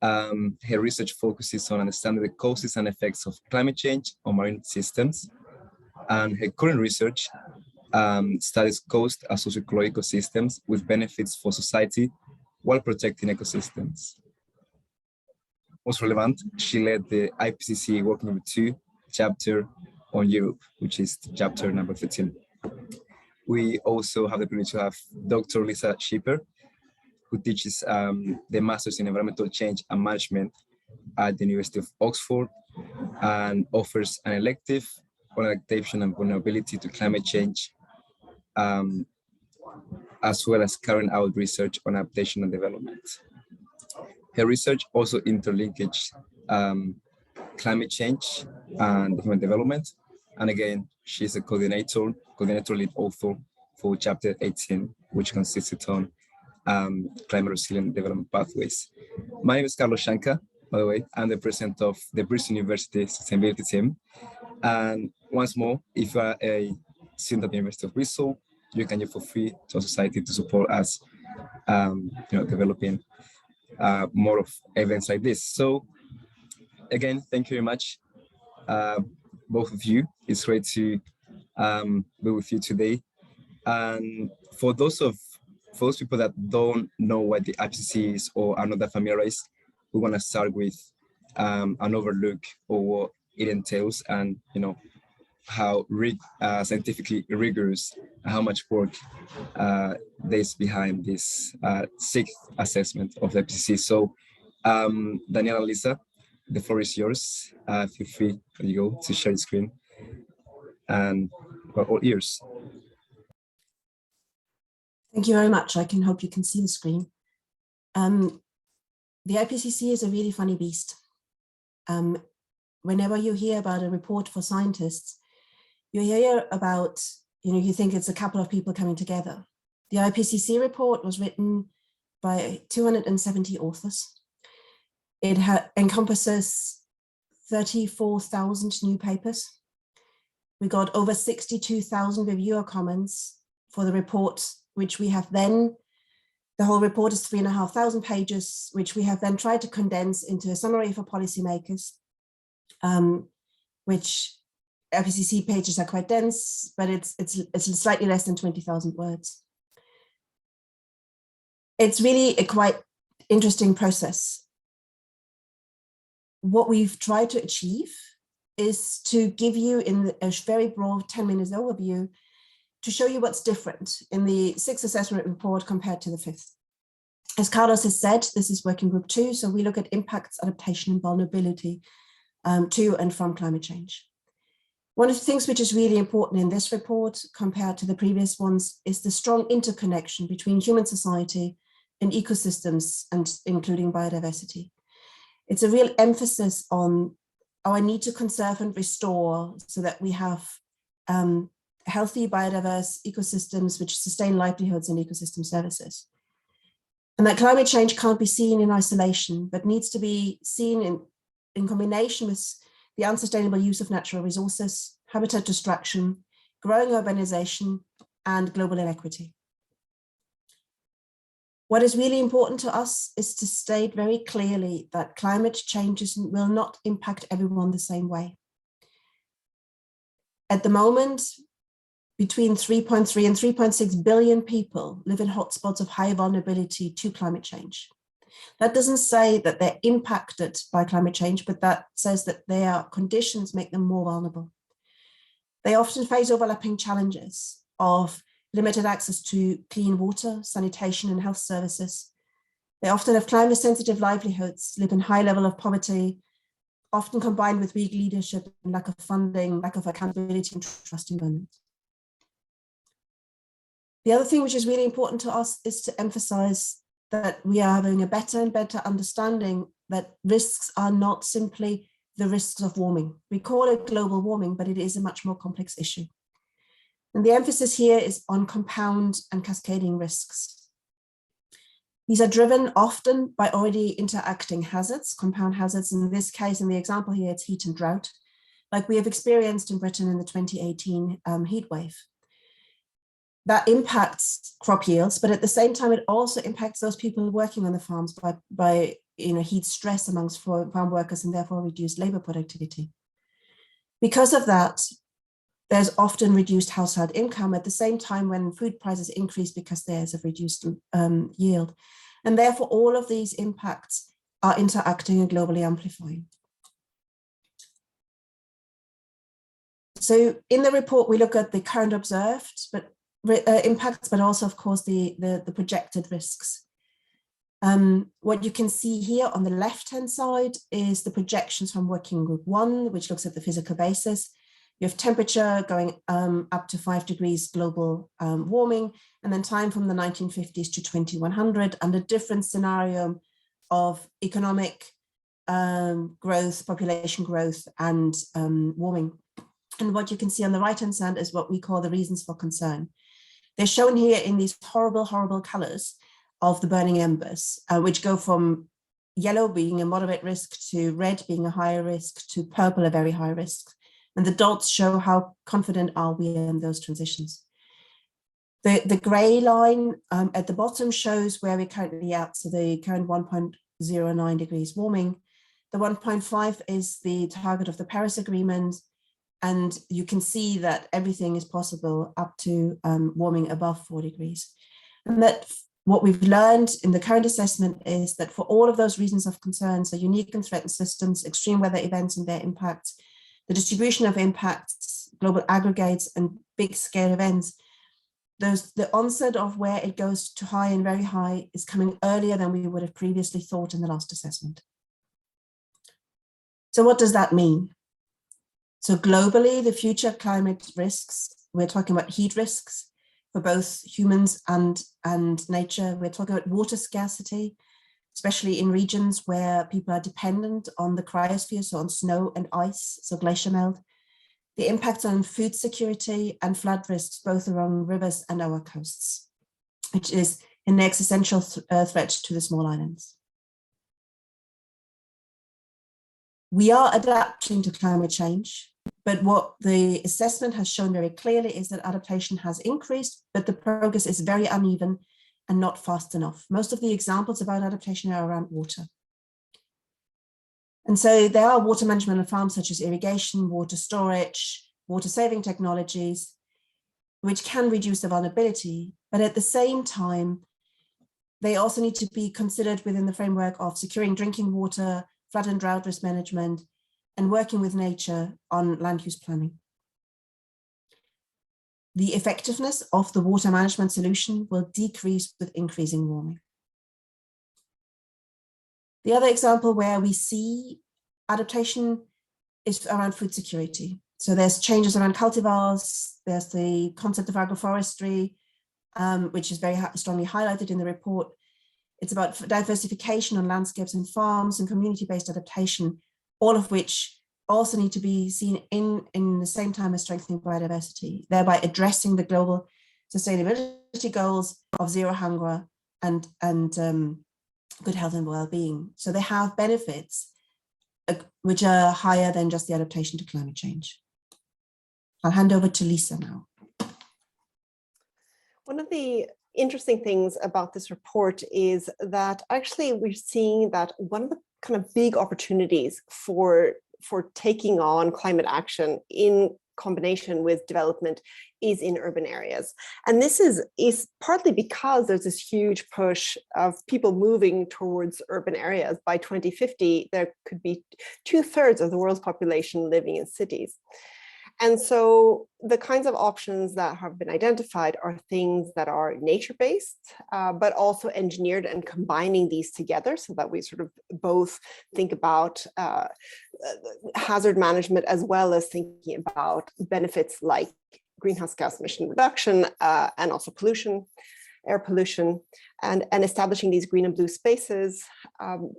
Her research focuses on understanding the causes and effects of climate change on marine systems. And her current research studies coast and socio-ecological systems with benefits for society while protecting ecosystems. Most relevant, she led the IPCC Working Group 2 chapter on Europe, which is chapter number 13. We also have the privilege to have Dr. Lisa Schipper, who teaches the Masters in Environmental Change and Management at the University of Oxford and offers an elective on adaptation and vulnerability to climate change, as well as carrying out research on adaptation and development. Her research also interlinkages climate change and human development. And again, she's a coordinator lead author for chapter 18, which consisted on climate resilient development pathways. My name is Carlos Shanka, by the way. I'm the president of the Bristol University Sustainability Team. And once more, if you are a student at the University of Bristol, you can give for free to our society to support us, developing more of events like this. So again, thank you very much, both of you. It's great to be with you today. And for those people that don't know what the IPCC is or are not that familiarized, we want to start with an overlook of what it entails and how scientifically rigorous, how much work there's behind this sixth assessment of the IPCC. So Daniela and Lisa, the floor is yours. Feel free to share the screen, and we're all ears. Thank you very much. I hope you can see the screen. The IPCC is a really funny beast. Whenever you hear about a report for scientists, you hear about, you think it's a couple of people coming together. The IPCC report was written by 270 authors. It encompasses 34,000 new papers. We got over 62,000 reviewer comments for the report, which we have then, the whole report is 3,500 pages, which we have then tried to condense into a summary for policymakers, which IPCC pages are quite dense, but it's slightly less than 20,000 words. It's really a quite interesting process. What we've tried to achieve is to give you in a very broad 10 minutes overview to show you what's different in the sixth assessment report compared to the fifth. As Carlos has said, this is working group 2, so we look at impacts, adaptation, and vulnerability to and from climate change. One of the things which is really important in this report compared to the previous ones is the strong interconnection between human society and ecosystems, and including biodiversity. It's a real emphasis on our need to conserve and restore so that we have healthy biodiverse ecosystems which sustain livelihoods and ecosystem services. And that climate change can't be seen in isolation, but needs to be seen in combination with the unsustainable use of natural resources, habitat destruction, growing urbanization, and global inequity. What is really important to us is to state very clearly that climate changes will not impact everyone the same way. At the moment, between 3.3 and 3.6 billion people live in hotspots of high vulnerability to climate change. That doesn't say that they're impacted by climate change, but that says that their conditions make them more vulnerable. They often face overlapping challenges of limited access to clean water, sanitation, and health services. They often have climate-sensitive livelihoods, live in high level of poverty, often combined with weak leadership and lack of funding, lack of accountability and trust in government. The other thing which is really important to us is to emphasize that we are having a better and better understanding that risks are not simply the risks of warming. We call it global warming, but it is a much more complex issue. And the emphasis here is on compound and cascading risks. These are driven often by already interacting hazards, compound hazards. In this case, in the example here, it's heat and drought, like we have experienced in Britain in the 2018 heat wave. That impacts crop yields, but at the same time, it also impacts those people working on the farms by heat stress amongst farm workers and therefore reduced labor productivity. Because of that, there's often reduced household income at the same time when food prices increase because there's a reduced yield. And therefore, all of these impacts are interacting and globally amplifying. So in the report, we look at the current observed impacts, but also, of course, the projected risks. What you can see here on the left-hand side is the projections from Working Group 1, which looks at the physical basis. You have temperature going up to 5 degrees global warming, and then time from the 1950s to 2100, and a different scenario of economic growth, population growth, and warming. And what you can see on the right-hand side is what we call the reasons for concern. They're shown here in these horrible, horrible colors of the burning embers, which go from yellow being a moderate risk to red being a higher risk to purple a very high risk. And the dots show how confident are we in those transitions. The gray line at the bottom shows where we're currently at, so the current 1.09 degrees warming. The 1.5 is the target of the Paris Agreement, and you can see that everything is possible up to warming above 4 degrees. And that what we've learned in the current assessment is that for all of those reasons of concern, so unique and threatened systems, extreme weather events and their impacts, the distribution of impacts, global aggregates, and big scale events, the onset of where it goes to high and very high is coming earlier than we would have previously thought in the last assessment. So what does that mean? So globally, the future climate risks, we're talking about heat risks for both humans and nature. We're talking about water scarcity, especially in regions where people are dependent on the cryosphere, so on snow and ice, so glacier melt. The impacts on food security and flood risks, both along rivers and our coasts, which is an existential threat to the small islands. We are adapting to climate change, but what the assessment has shown very clearly is that adaptation has increased, but the progress is very uneven and not fast enough. Most of the examples about adaptation are around water. And so there are water management on farms such as irrigation, water storage, water saving technologies, which can reduce the vulnerability, but at the same time, they also need to be considered within the framework of securing drinking water, flood and drought risk management, and working with nature on land use planning. The effectiveness of the water management solution will decrease with increasing warming. The other example where we see adaptation is around food security. So there's changes around cultivars, there's the concept of agroforestry, which is very strongly highlighted in the report. It's about diversification on landscapes and farms and community-based adaptation, all of which also need to be seen in the same time as strengthening biodiversity, thereby addressing the global sustainability goals of zero hunger and good health and well-being. So they have benefits which are higher than just the adaptation to climate change. I'll hand over to Lisa now. One of the interesting things about this report is that actually we're seeing that one of the kind of big opportunities for taking on climate action in combination with development is in urban areas. And this is partly because there's this huge push of people moving towards urban areas. By 2050, there could be 2/3 of the world's population living in cities. And so the kinds of options that have been identified are things that are nature-based, but also engineered and combining these together so that we sort of both think about hazard management as well as thinking about benefits like greenhouse gas emission reduction and also pollution, air pollution, and establishing these green and blue spaces,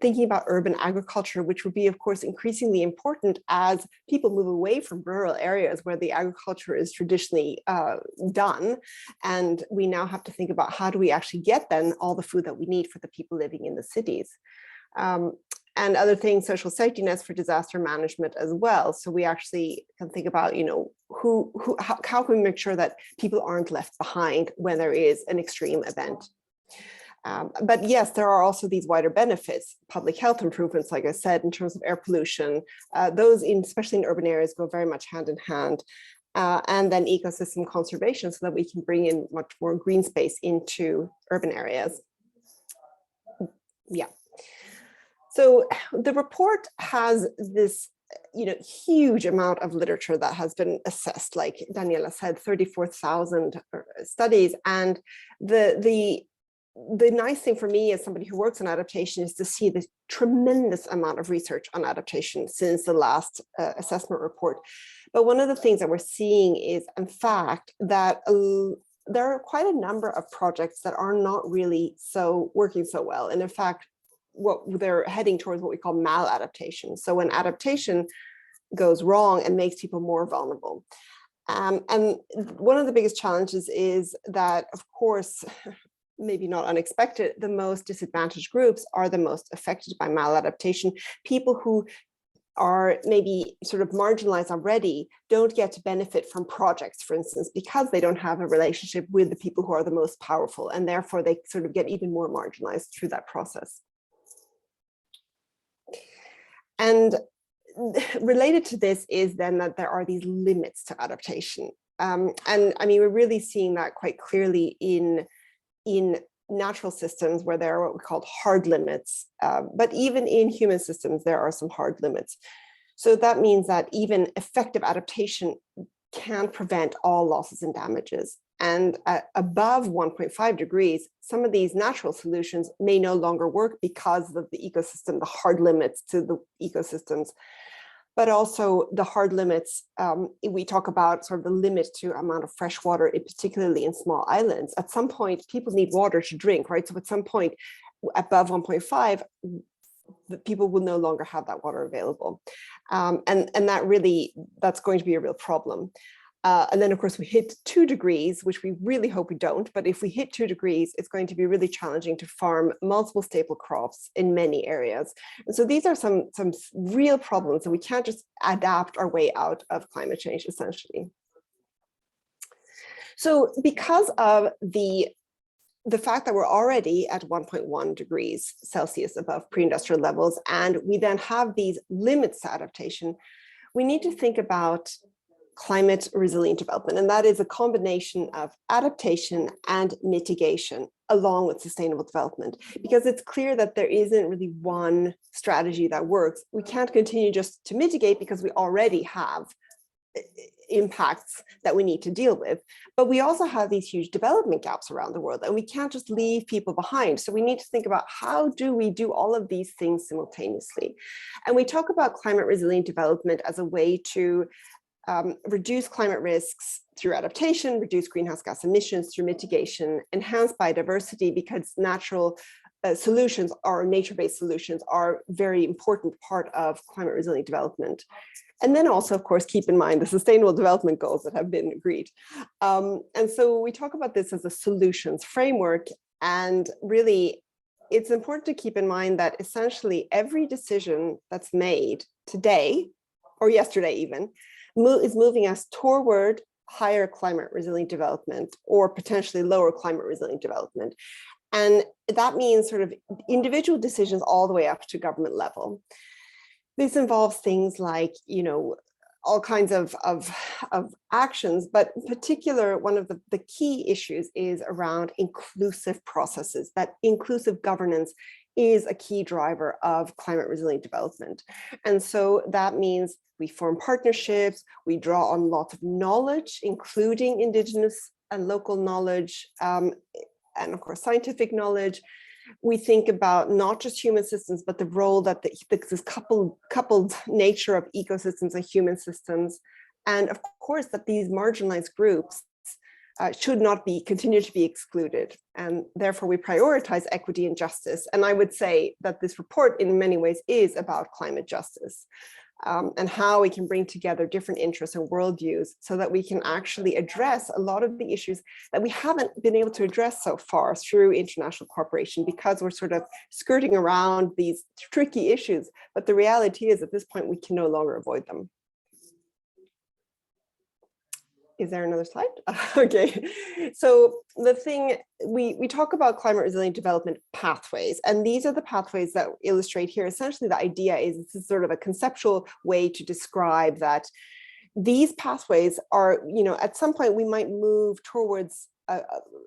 thinking about urban agriculture, which would be, of course, increasingly important as people move away from rural areas where the agriculture is traditionally done. And we now have to think about how do we actually get then all the food that we need for the people living in the cities. And other things, social safety nets for disaster management as well. So we actually can think about, you know, how can we make sure that people aren't left behind when there is an extreme event. But yes, there are also these wider benefits, public health improvements, like I said, in terms of air pollution. Those, especially in urban areas, go very much hand in hand. And then ecosystem conservation, so that we can bring in much more green space into urban areas. Yeah. So the report has this, huge amount of literature that has been assessed, like Daniela said, 34,000 studies. And the nice thing for me as somebody who works on adaptation is to see the tremendous amount of research on adaptation since the last assessment report. But one of the things that we're seeing is, in fact, that there are quite a number of projects that are not really working so well. And in fact, what they're heading towards what we call maladaptation. So when adaptation goes wrong and makes people more vulnerable. And one of the biggest challenges is that, of course, maybe not unexpected, the most disadvantaged groups are the most affected by maladaptation. People who are maybe sort of marginalized already don't get to benefit from projects, for instance, because they don't have a relationship with the people who are the most powerful, and therefore they sort of get even more marginalized through that process. And related to this is then that there are these limits to adaptation. And I mean, we're really seeing that quite clearly in natural systems where there are what we call hard limits, but even in human systems, there are some hard limits. So that means that even effective adaptation can't prevent all losses and damages. And above 1.5 degrees, some of these natural solutions may no longer work because of the ecosystem, the hard limits to the ecosystems. But also the hard limits, we talk about sort of the limit to amount of fresh water, particularly in small islands. At some point, people need water to drink, right? So at some point above 1.5, the people will no longer have that water available. And that's going to be a real problem. And then, of course, we hit 2 degrees, which we really hope we don't. But if we hit 2 degrees, it's going to be really challenging to farm multiple staple crops in many areas. And so these are some real problems, and we can't just adapt our way out of climate change, essentially. So because of the fact that we're already at 1.1 degrees Celsius above pre-industrial levels, and we then have these limits to adaptation, we need to think about climate resilient development. And that is a combination of adaptation and mitigation along with sustainable development, because it's clear that there isn't really one strategy that works. We can't continue just to mitigate because we already have impacts that we need to deal with, but we also have these huge development gaps around the world, and we can't just leave people behind. So we need to think about, how do we do all of these things simultaneously? And we talk about climate resilient development as a way to reduce climate risks through adaptation, reduce greenhouse gas emissions through mitigation, enhance biodiversity, because natural solutions or nature-based solutions are a very important part of climate resilient development. And then also, of course, keep in mind the sustainable development goals that have been agreed. And so we talk about this as a solutions framework. And really, it's important to keep in mind that essentially every decision that's made today, or yesterday even, is moving us toward higher climate resilient development or potentially lower climate resilient development. And that means sort of individual decisions all the way up to government level. This involves things like, all kinds of actions, but in particular, one of the key issues is around inclusive processes. That inclusive governance is a key driver of climate resilient development. And so that means we form partnerships, we draw on lots of knowledge, including indigenous and local knowledge, and of course, scientific knowledge. We think about not just human systems, but the role that this coupled nature of ecosystems and human systems. And of course, that these marginalized groups should not continue to be excluded. And therefore we prioritize equity and justice. And I would say that this report in many ways is about climate justice. And how we can bring together different interests and worldviews so that we can actually address a lot of the issues that we haven't been able to address so far through international cooperation, because we're sort of skirting around these tricky issues. But the reality is, at this point, we can no longer avoid them. Is there another slide? Okay, so the thing, we talk about climate resilient development pathways, and these are the pathways that illustrate here. Essentially, the idea is this is sort of a conceptual way to describe that these pathways are, at some point we might move towards a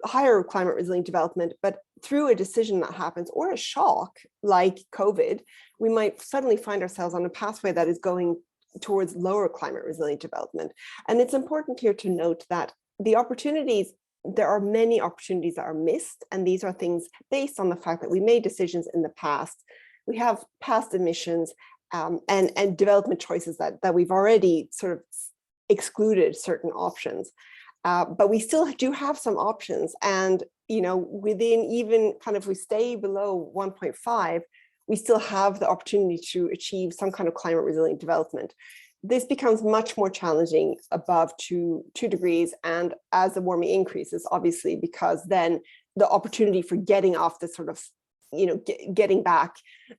higher climate resilient development, but through a decision that happens or a shock like COVID, we might suddenly find ourselves on a pathway that is going towards lower climate resilient development. And it's important here to note that the opportunities, there are many opportunities that are missed, and these are things based on the fact that we made decisions in the past. We have past emissions and development choices that we've already sort of excluded certain options. But we still do have some options, and within even kind of, if we stay below 1.5, we still have the opportunity to achieve some kind of climate resilient development. This becomes much more challenging above 2 degrees, and as the warming increases, obviously, because then the opportunity for getting off this sort of, getting back,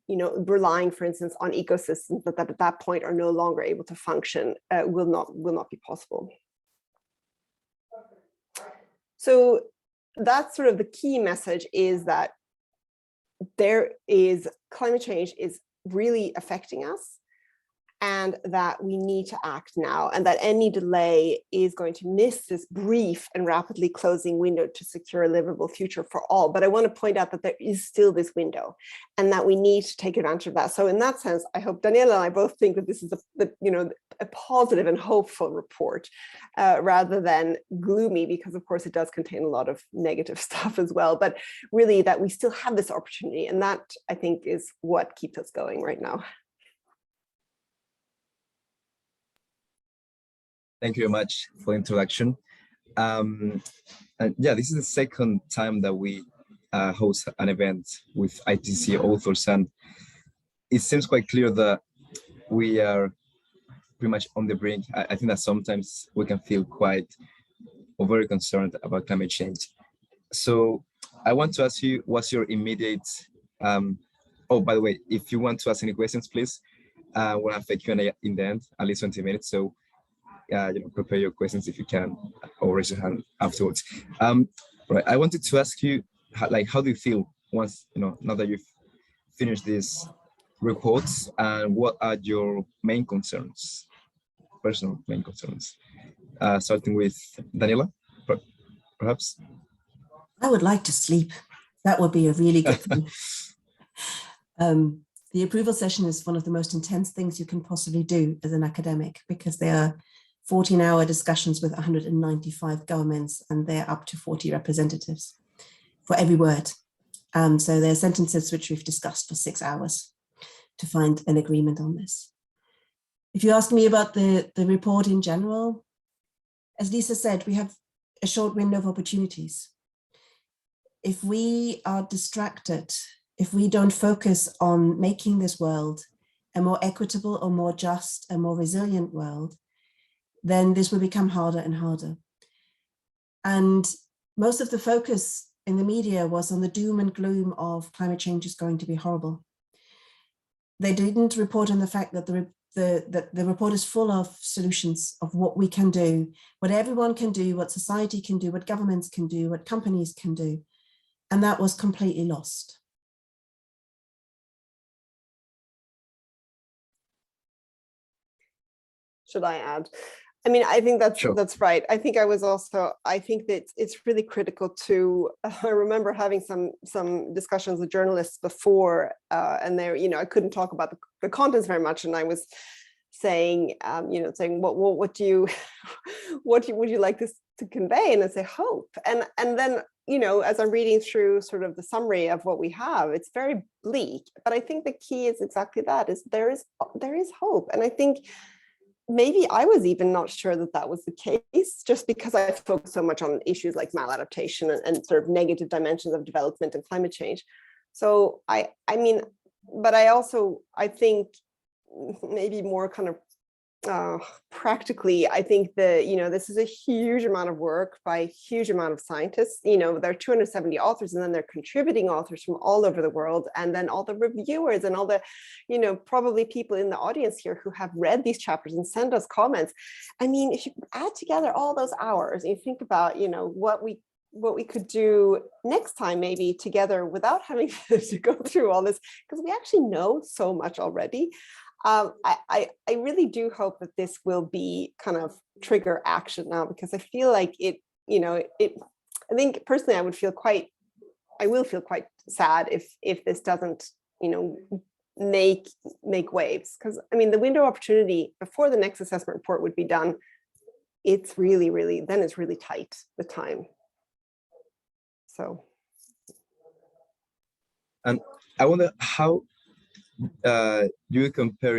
relying, for instance, on ecosystems that at that point are no longer able to function will not be possible. So that's sort of the key message, is that climate change is really affecting us, and that we need to act now, and that any delay is going to miss this brief and rapidly closing window to secure a livable future for all. But I want to point out that there is still this window, and that we need to take advantage of that. So in that sense, I hope Daniela and I both think that this is a positive and hopeful report, rather than gloomy, because of course it does contain a lot of negative stuff as well, but really that we still have this opportunity, and that, I think, is what keeps us going right now. Thank you very much for the introduction. And yeah, this is the second time that we host an event with IPCC authors, and it seems quite clear that we are pretty much on the brink. I think that sometimes we can feel quite or very concerned about climate change. So I want to ask you, what's your immediate, oh, by the way, if you want to ask any questions, please, we'll have a Q&A in the end, at least 20 minutes. So prepare your questions if you can, or raise your hand afterwards. Right, I wanted to ask you, how do you feel once, now that you've finished these reports, and what are your main concerns, personal main concerns? Starting with Daniela, perhaps. I would like to sleep. That would be a really good thing. The approval session is one of the most intense things you can possibly do as an academic, because they are 14-hour discussions with 195 governments, and they're up to 40 representatives for every word. So there are sentences which we've discussed for 6 hours to find an agreement on this. If you ask me about the report in general, as Lisa said, we have a short window of opportunities. If we are distracted, if we don't focus on making this world a more equitable or more just and more resilient world, then this will become harder and harder. And most of the focus in the media was on the doom and gloom of climate change is going to be horrible. They didn't report on the fact that the report is full of solutions of what we can do, what everyone can do, what society can do, what governments can do, what companies can do. And that was completely lost. Should I add? I mean, I think that's Sure. That's right. I think that it's really critical to, I remember having some discussions with journalists before, and I couldn't talk about the contents very much, and I was saying, what would you like this to convey? And I say hope, and then as I'm reading through sort of the summary of what we have, it's very bleak. But I think the key is exactly that: is there is hope, and I think maybe I was even not sure that was the case, just because I focused so much on issues like maladaptation and sort of negative dimensions of development and climate change. So I think maybe more kind of practically, I think this is a huge amount of work by a huge amount of scientists. There are 270 authors, and then they're contributing authors from all over the world, and then all the reviewers and all the, probably people in the audience here who have read these chapters and send us comments. I mean, if you add together all those hours, and you think about, what we could do next time, maybe together, without having to go through all this, because we actually know so much already. I really do hope that this will be kind of trigger action now, because I feel like I think personally I will feel quite sad if this doesn't, make waves. Because I mean, the window of opportunity before the next assessment report would be done, it's really, then it's really tight, the time. So. And I wonder how do you compare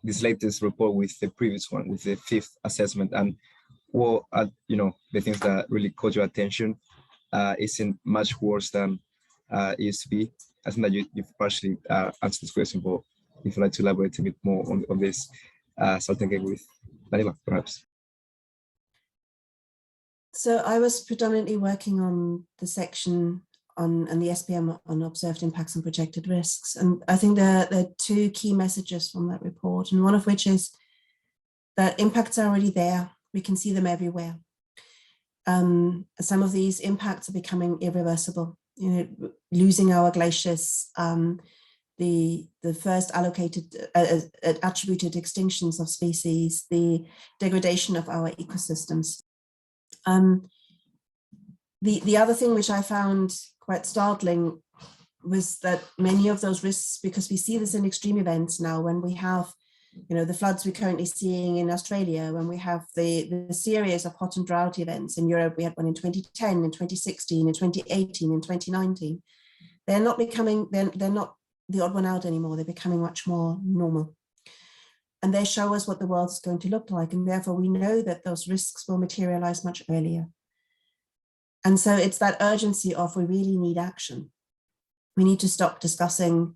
this latest report with the previous one, with the 5th assessment, and what are the things that really caught your attention? Isn't much worse than it used to be? I think that you've partially answered this question, but if you'd like to elaborate a bit more on this, starting again with Daniela, perhaps. So I was predominantly working on the section and the SPM on observed impacts and projected risks. And I think there are 2 key messages from that report, and one of which is that impacts are already there. We can see them everywhere. Some of these impacts are becoming irreversible. Losing our glaciers, the first attributed extinctions of species, the degradation of our ecosystems. The other thing which I found quite startling was that many of those risks, because we see this in extreme events now, when we have, the floods we're currently seeing in Australia, when we have the series of hot and drought events in Europe, we had one in 2010, in 2016, in 2018, in 2019. They're not the odd one out anymore. They're becoming much more normal. And they show us what the world is going to look like. And therefore we know that those risks will materialize much earlier. And so it's that urgency of, we really need action. We need to stop discussing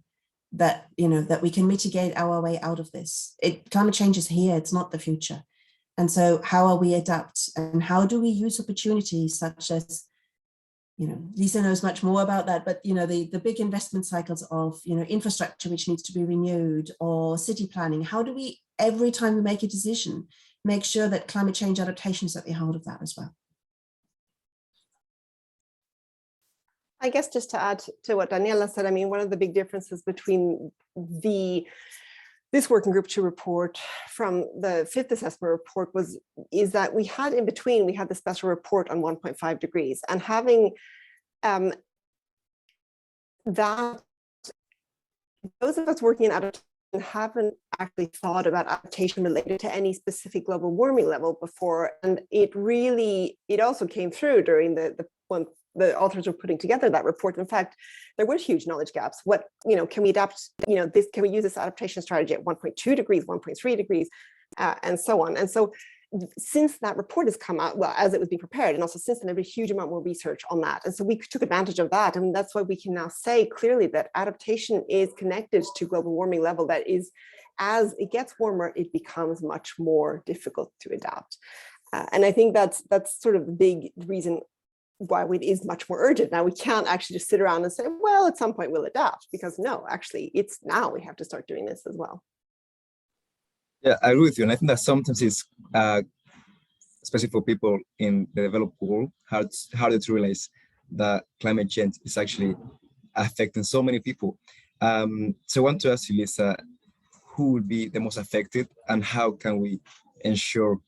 that, that we can mitigate our way out of this. Climate change is here, it's not the future. And so how are we adapt, and how do we use opportunities such as, Lisa knows much more about that, but the big investment cycles of infrastructure which needs to be renewed, or city planning. How do we, every time we make a decision, make sure that climate change adaptation is at the heart of that as well? I guess just to add to what Daniela said, I mean, one of the big differences between this working group 2 report from the 5th assessment report is that we had in between, we had the special report on 1.5 degrees, and having that, those of us working in adaptation haven't actually thought about adaptation related to any specific global warming level before. And it also came through during when the authors were putting together that report. In fact, there were huge knowledge gaps. What, can we adapt, can we use this adaptation strategy at 1.2 degrees, 1.3 degrees, and so on. And so since that report has come out, well, as it was being prepared, and also since then, there was a huge amount more research on that. And so we took advantage of that. And that's why we can now say clearly that adaptation is connected to global warming level. That is, as it gets warmer, it becomes much more difficult to adapt. And I think that's sort of the big reason why it is much more urgent. Now, we can't actually just sit around and say, well, at some point we'll adapt, because no, actually, it's now we have to start doing this as well. Yeah, I agree with you. And I think that sometimes it's, especially for people in the developed world, harder to realize that climate change is actually affecting so many people. So I want to ask you, Lisa, who will be the most affected, and how can we ensure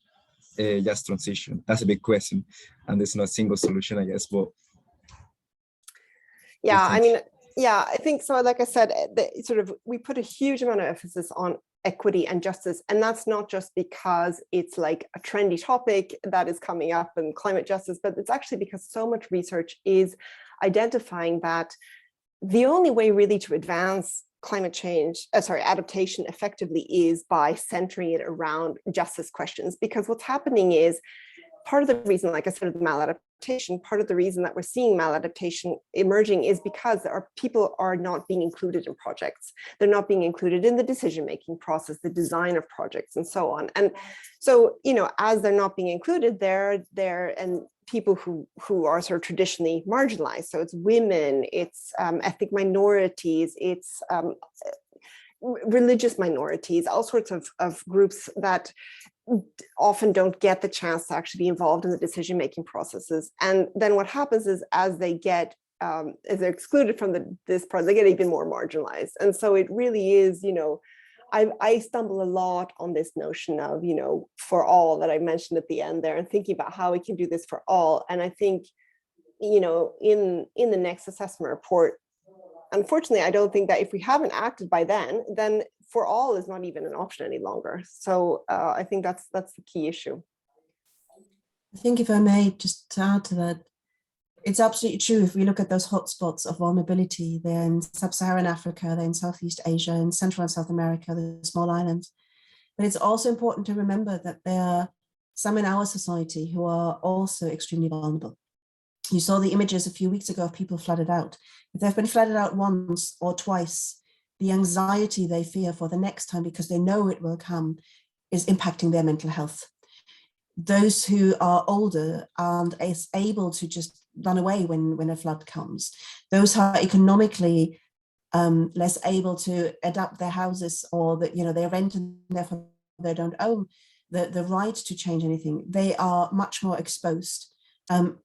a just transition? That's a big question, and there's no single solution, I guess. But yeah, I mean, yeah, I think so. Like I said, we put a huge amount of emphasis on equity and justice, and that's not just because it's like a trendy topic that is coming up in climate justice, but it's actually because so much research is identifying that the only way really to advance adaptation effectively is by centering it around justice questions. Because what's happening is part of the reason, like I said, the maladaptation, part of the reason that we're seeing maladaptation emerging is because people are not being included in projects. They're not being included in the decision-making process, the design of projects, and so on. And so, you know, as they're not being included, and people who are sort of traditionally marginalized. So it's women, it's ethnic minorities, it's religious minorities, all sorts of groups that often don't get the chance to actually be involved in the decision-making processes. And then what happens is, as they get, as they're excluded from this part, they get even more marginalized. And so it really is, you know, I stumble a lot on this notion of, you know, for all that I mentioned at the end there, and thinking about how we can do this for all. And I think, you know, in the next assessment report, unfortunately, I don't think that if we haven't acted by then for all is not even an option any longer. So I think that's the key issue. I think if I may just add to that, it's absolutely true. If we look at those hotspots of vulnerability, they're in sub-Saharan Africa, they're in Southeast Asia, in Central and South America, the small islands. But it's also important to remember that there are some in our society who are also extremely vulnerable. You saw the images a few weeks ago of people flooded out. If they've been flooded out once or twice, the anxiety they fear for the next time, because they know it will come, is impacting their mental health. Those who are older aren't as able to just run away when a flood comes. Those who are economically less able to adapt their houses, or that, you know, they rent and therefore they don't own the right to change anything, they are much more exposed. And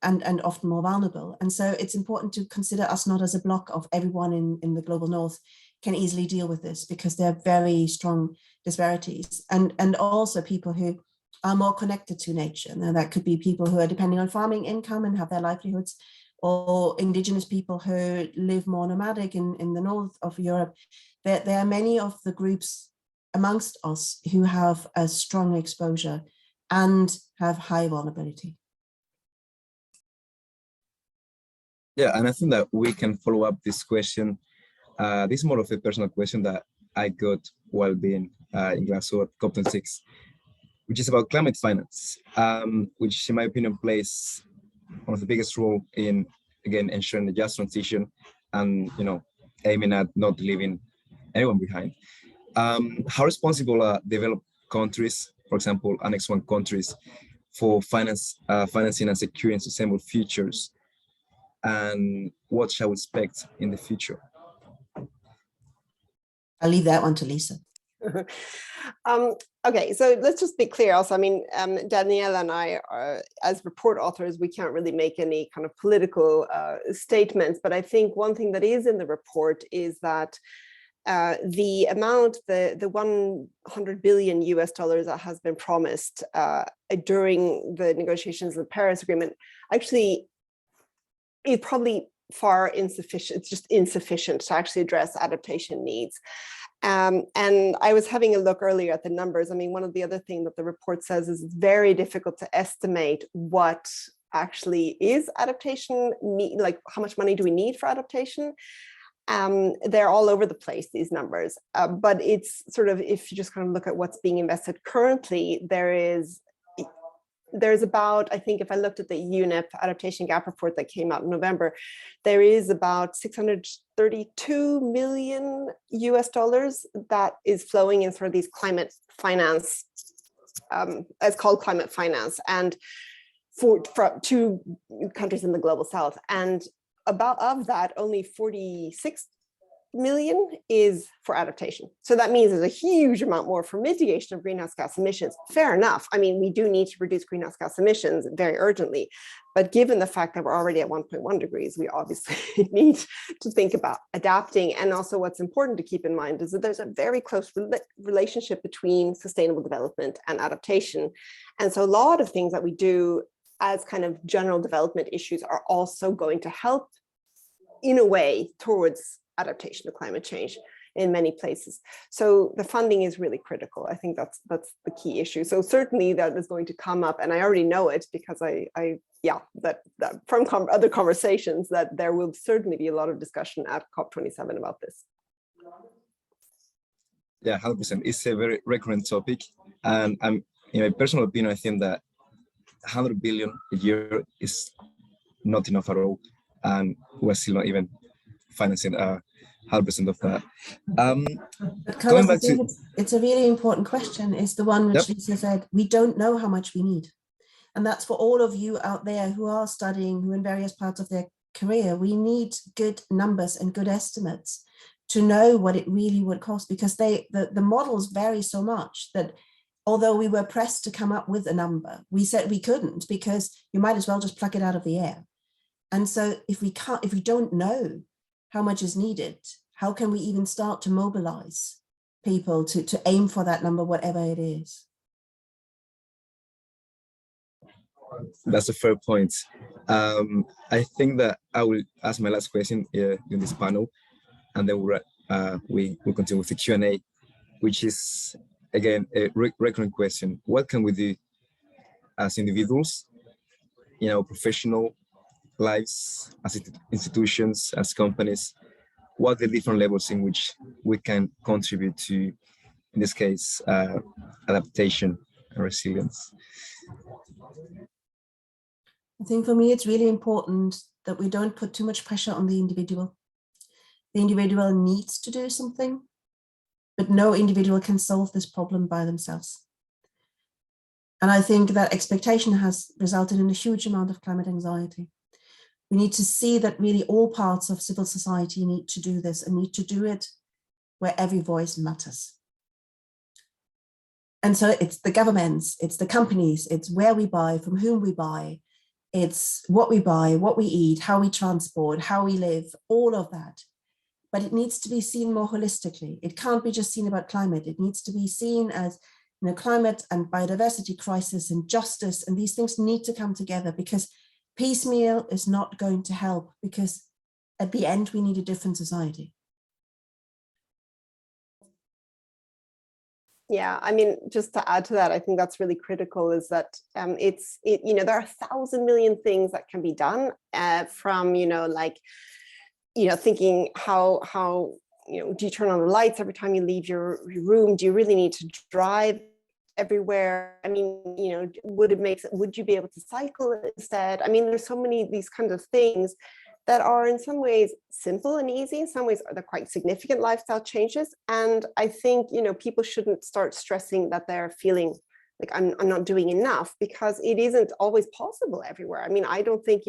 often more vulnerable. And so it's important to consider us not as a block of everyone in the global north can easily deal with this, because there are very strong disparities. And also people who are more connected to nature. Now that could be people who are depending on farming income and have their livelihoods, or indigenous people who live more nomadic in the north of Europe. There are many of the groups amongst us who have a strong exposure and have high vulnerability. Yeah, and I think that we can follow up this question. This is more of a personal question that I got while being in Glasgow at COP26, which is about climate finance, which in my opinion plays one of the biggest role in, again, ensuring the just transition and, you know, aiming at not leaving anyone behind. How responsible are developed countries, for example, Annex 1 countries, for financing and securing sustainable futures? And what shall we expect in the future? I'll leave that one to Lisa. Okay, so let's just be clear also. I mean, Danielle and I, as report authors, we can't really make any kind of political statements, but I think one thing that is in the report is that the amount, the $100 billion US that has been promised during the negotiations of the Paris Agreement actually is probably far insufficient. It's just insufficient to actually address adaptation needs. And I was having a look earlier at the numbers. I mean, one of the other things that the report says is it's very difficult to estimate what actually is adaptation, like how much money do we need for adaptation? They're all over the place, these numbers. But it's sort of, if you just kind of look at what's being invested currently, there's about, I think if I looked at the UNEP adaptation gap report that came out in November, there is about $632 million US that is flowing in sort of these climate finance, it's called climate finance, and for two countries in the global south. And about of that, only 46 million is for adaptation. So that means there's a huge amount more for mitigation of greenhouse gas emissions. Fair enough. I mean, we do need to reduce greenhouse gas emissions very urgently, but given the fact that we're already at 1.1 degrees, we obviously need to think about adapting. And also what's important to keep in mind is that there's a very close relationship between sustainable development and adaptation. And so a lot of things that we do as kind of general development issues are also going to help in a way towards adaptation to climate change in many places. So the funding is really critical. I think that's the key issue. So certainly that is going to come up, and I already know it because that from other conversations that there will certainly be a lot of discussion at COP27 about this. Yeah, 100%. It's a very recurrent topic, and in my personal opinion, I think that 100 billion a year is not enough at all, and we're still not even financing 100% of that. But Going Carlos, I back to, think it's a really important question. Is the one which yep, Lisa said, we don't know how much we need. And that's for all of you out there who are studying, who in various parts of their career, we need good numbers and good estimates to know what it really would cost, because the models vary so much that although we were pressed to come up with a number, we said we couldn't, because you might as well just pluck it out of the air. And so if we don't know how much is needed, how can we even start to mobilize people to aim for that number, whatever it is? that's a fair point. I think that I will ask my last question in this panel, and then we'll continue with the Q&A, which is, again, a recurring question. What can we do as individuals in our professional lives, as institutions, as companies? What are the different levels in which we can contribute to, in this case, adaptation and resilience? I think for me, it's really important that we don't put too much pressure on the individual. The individual needs to do something, but no individual can solve this problem by themselves. And I think that expectation has resulted in a huge amount of climate anxiety. We need to see that really all parts of civil society need to do this, and need to do it where every voice matters. And so it's the governments, it's the companies, it's where we buy, from whom we buy, it's what we buy, what we eat, how we transport, how we live, all of that. But it needs to be seen more holistically. It can't be just seen about climate. It needs to be seen as, climate and biodiversity crisis and justice, and these things need to come together, because piecemeal is not going to help, because at the end we need a different society. Yeah, I mean, just to add to that, I think that's really critical, is that there are 1,000 million things that can be done, from, thinking how do you turn on the lights every time you leave your room? Do you really need to drive everywhere? I mean, would you be able to cycle instead? I mean, there's so many these kinds of things that are in some ways simple and easy. In some ways, they're quite significant lifestyle changes. And I think, people shouldn't start stressing that they're feeling like I'm not doing enough, because it isn't always possible everywhere. I mean, I don't think,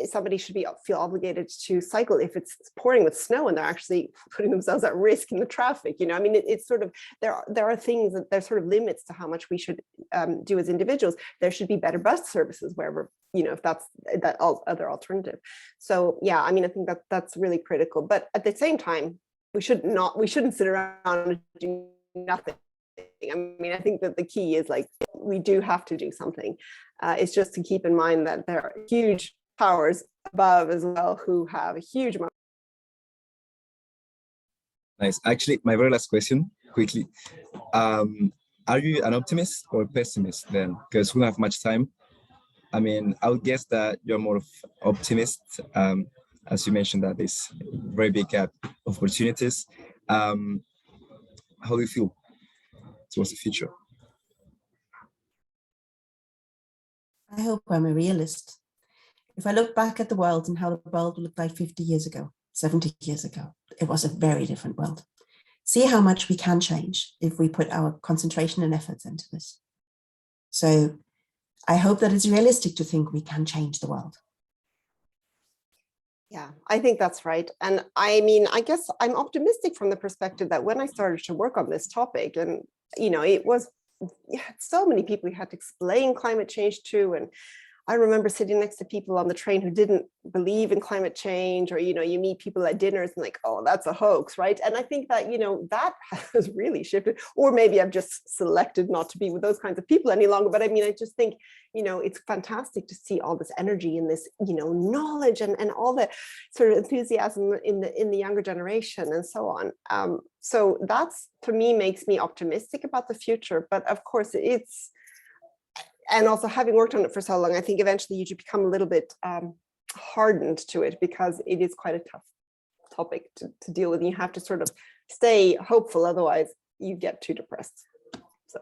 somebody should feel obligated to cycle if it's pouring with snow and they're actually putting themselves at risk in the traffic. I mean, it's sort of, there are things that there's sort of limits to how much we should do as individuals. There should be better bus services wherever, if that's that other alternative. So yeah, I mean, I think that's really critical. But at the same time, we shouldn't sit around and do nothing. I mean, I think that the key is, like, we do have to do something. It's just to keep in mind that there are huge powers above as well who have a huge amount. Nice. Actually, my very last question, quickly. Are you an optimist or a pessimist then? Because we don't have much time. I mean, I would guess that you're more of optimist, as you mentioned that there's very big gap of opportunities. How do you feel towards the future? I hope I'm a realist. If I look back at the world and how the world looked like 50 years ago, 70 years ago, it was a very different world. See how much we can change if we put our concentration and efforts into this. So I hope that it's realistic to think we can change the world. Yeah, I think that's right. And I mean, I guess I'm optimistic from the perspective that when I started to work on this topic, and, it was so many people we had to explain climate change to. And I remember sitting next to people on the train who didn't believe in climate change, or, you meet people at dinners and like, oh, that's a hoax, right? And I think that, that has really shifted, or maybe I've just selected not to be with those kinds of people any longer. But I mean, I just think, it's fantastic to see all this energy and this, knowledge and all the sort of enthusiasm in the younger generation and so on. So that's, for me, makes me optimistic about the future. But of course, and also having worked on it for so long, I think eventually you become a little bit hardened to it, because it is quite a tough topic to deal with. You have to sort of stay hopeful, otherwise you get too depressed. So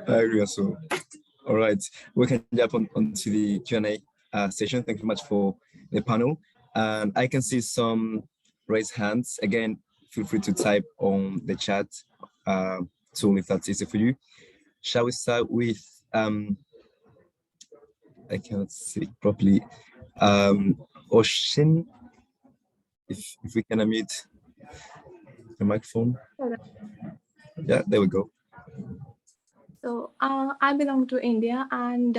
I agree also. All right, we can jump onto the Q&A session. Thank you very much for the panel. And I can see some raised hands. Again, feel free to type on the chat tool if that's easy for you. Shall we start with, I cannot see properly, Ocean, if we can unmute the microphone. Yeah, there we go. So I belong to India, and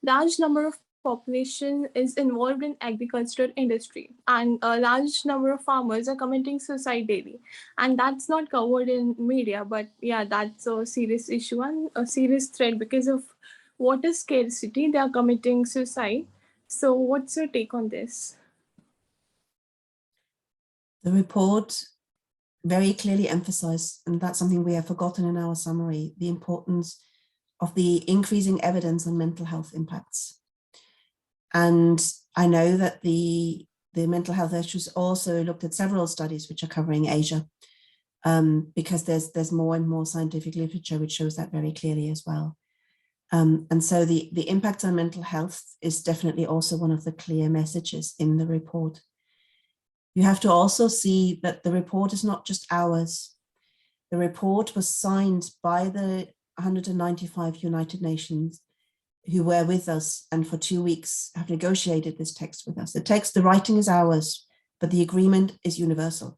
large number of population is involved in agricultural industry, and a large number of farmers are committing suicide daily, and that's not covered in media. But yeah, that's a serious issue and a serious threat because of water scarcity. They are committing suicide. So what's your take on this? The report very clearly emphasized, and that's something we have forgotten in our summary, the importance of the increasing evidence on mental health impacts. And I know that the mental health issues also looked at several studies which are covering Asia, because there's more and more scientific literature which shows that very clearly as well. And so the impact on mental health is definitely also one of the clear messages in the report. You have to also see that the report is not just ours. The report was signed by the 195 United Nations who were with us and for 2 weeks have negotiated this text with us. The writing is ours, but the agreement is universal.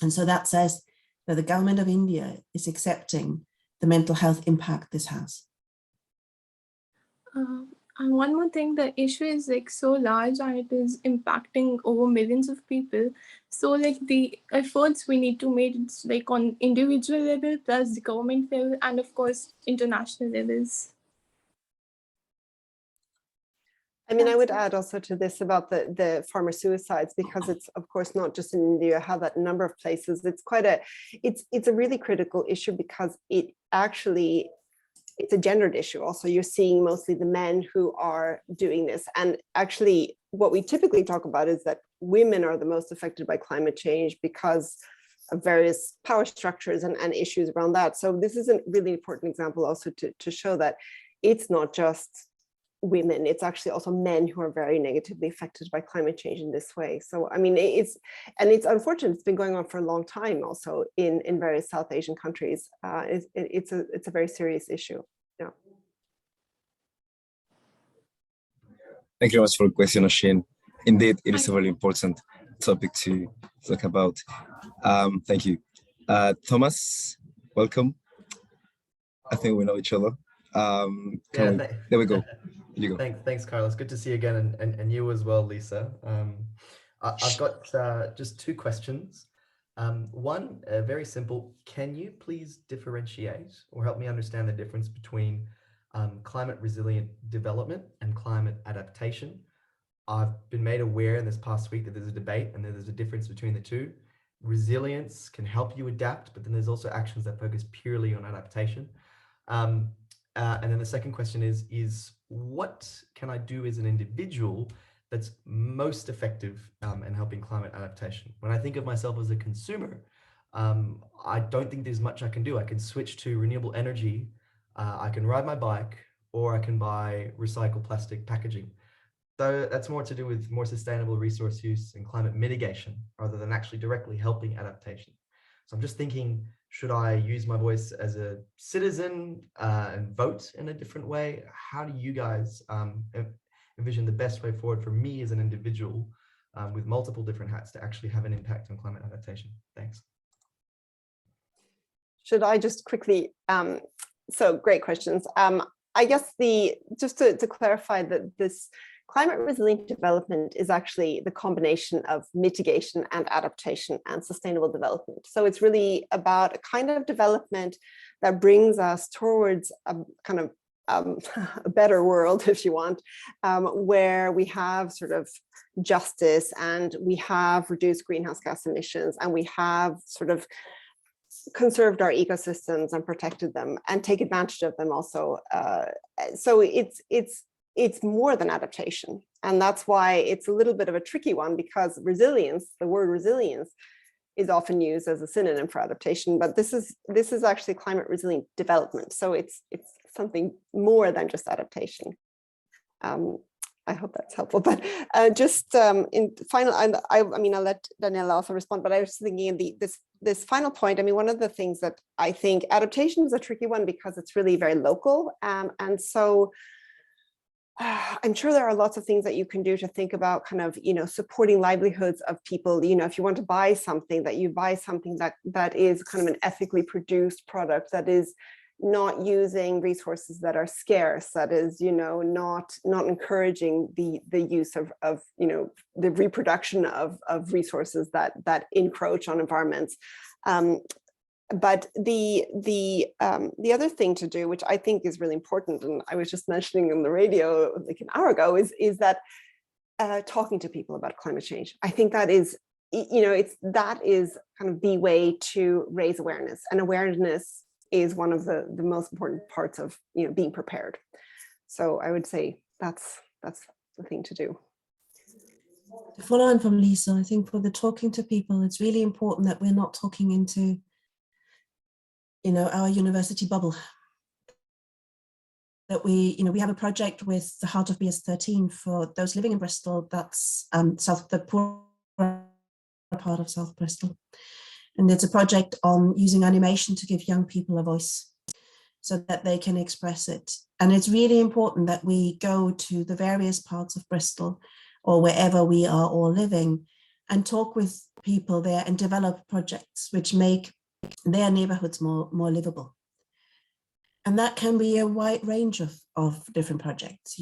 And so that says that the government of India is accepting the mental health impact this has. And one more thing, the issue is like so large and it is impacting over millions of people. So like the efforts we need to make, it's like on individual level plus the government level and of course international levels. I mean, I would add also to this about the farmer suicides, because it's of course not just in India, have that number of places. It's quite it's a really critical issue because it's a gendered issue. Also, you're seeing mostly the men who are doing this. And actually, what we typically talk about is that women are the most affected by climate change because of various power structures and issues around that. So this is a really important example also to show that it's not just women, it's actually also men who are very negatively affected by climate change in this way. So, I mean, it's unfortunate, it's been going on for a long time also in various South Asian countries. It's a very serious issue. Yeah. Thank you very much for the question, Osheen. Indeed, it is a very important topic to talk about. Thank you. Thomas, welcome. I think we know each other. There we go. You go. Thanks, Carlos. Good to see you again, and you as well, Lisa. I've got just 2 questions. One, very simple. Can you please differentiate or help me understand the difference between climate resilient development and climate adaptation? I've been made aware in this past week that there's a debate and there's a difference between the two. Resilience can help you adapt, but then there's also actions that focus purely on adaptation. And then the second question is what can I do as an individual that's most effective in helping climate adaptation? When I think of myself as a consumer, I don't think there's much I can do. I can switch to renewable energy, I can ride my bike, or I can buy recycled plastic packaging. So that's more to do with more sustainable resource use and climate mitigation rather than actually directly helping adaptation. So I'm just thinking, should I use my voice as a citizen and vote in a different way? How do you guys envision the best way forward for me as an individual with multiple different hats to actually have an impact on climate adaptation? Thanks. Should I just quickly, so great questions. I guess just to clarify that this climate resilient development is actually the combination of mitigation and adaptation and sustainable development. So it's really about a kind of development that brings us towards a kind of a better world, if you want, where we have sort of justice and we have reduced greenhouse gas emissions and we have sort of conserved our ecosystems and protected them and take advantage of them also. So it's more than adaptation. And that's why it's a little bit of a tricky one, because resilience, the word resilience, is often used as a synonym for adaptation, but this is actually climate resilient development. So it's something more than just adaptation. I hope that's helpful. But just in final, I mean, I'll let Daniela also respond. But I was thinking in this final point. I mean, one of the things that I think adaptation is a tricky one because it's really very local, and so. I'm sure there are lots of things that you can do to think about kind of, supporting livelihoods of people. If you want to buy something, that you buy something that is kind of an ethically produced product, that is not using resources that are scarce, that is, not encouraging the use of the reproduction of resources that encroach on environments. But the other thing to do, which I think is really important, and I was just mentioning on the radio like an hour ago, is that talking to people about climate change. I think that is, that is kind of the way to raise awareness, and awareness is one of the most important parts of being prepared. So I would say that's the thing to do. To follow on from Lisa, I think for the talking to people, it's really important that we're not talking into our university bubble. That we have a project with the Heart of BS13 for those living in Bristol. That's the poor part of South Bristol, and it's a project on using animation to give young people a voice, so that they can express it. And it's really important that we go to the various parts of Bristol, or wherever we are all living, and talk with people there and develop projects which make their neighborhoods more livable. And that can be a wide range of different projects.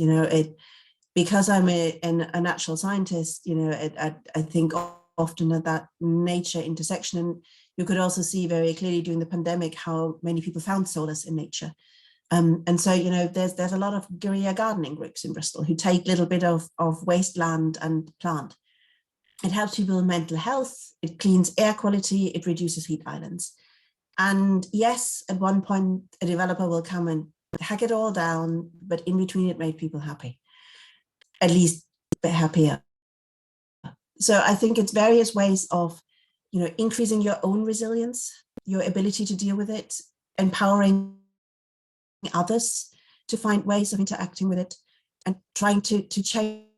Because I'm a natural scientist, I think often at that nature intersection, and you could also see very clearly during the pandemic how many people found solace in nature. And so, there's a lot of guerrilla gardening groups in Bristol who take a little bit of wasteland and plant. It helps people with mental health, it cleans air quality, it reduces heat islands. And yes, at one point, a developer will come and hack it all down, but in between it made people happy, at least a bit happier. So I think it's various ways of, increasing your own resilience, your ability to deal with it, empowering others to find ways of interacting with it, and trying to change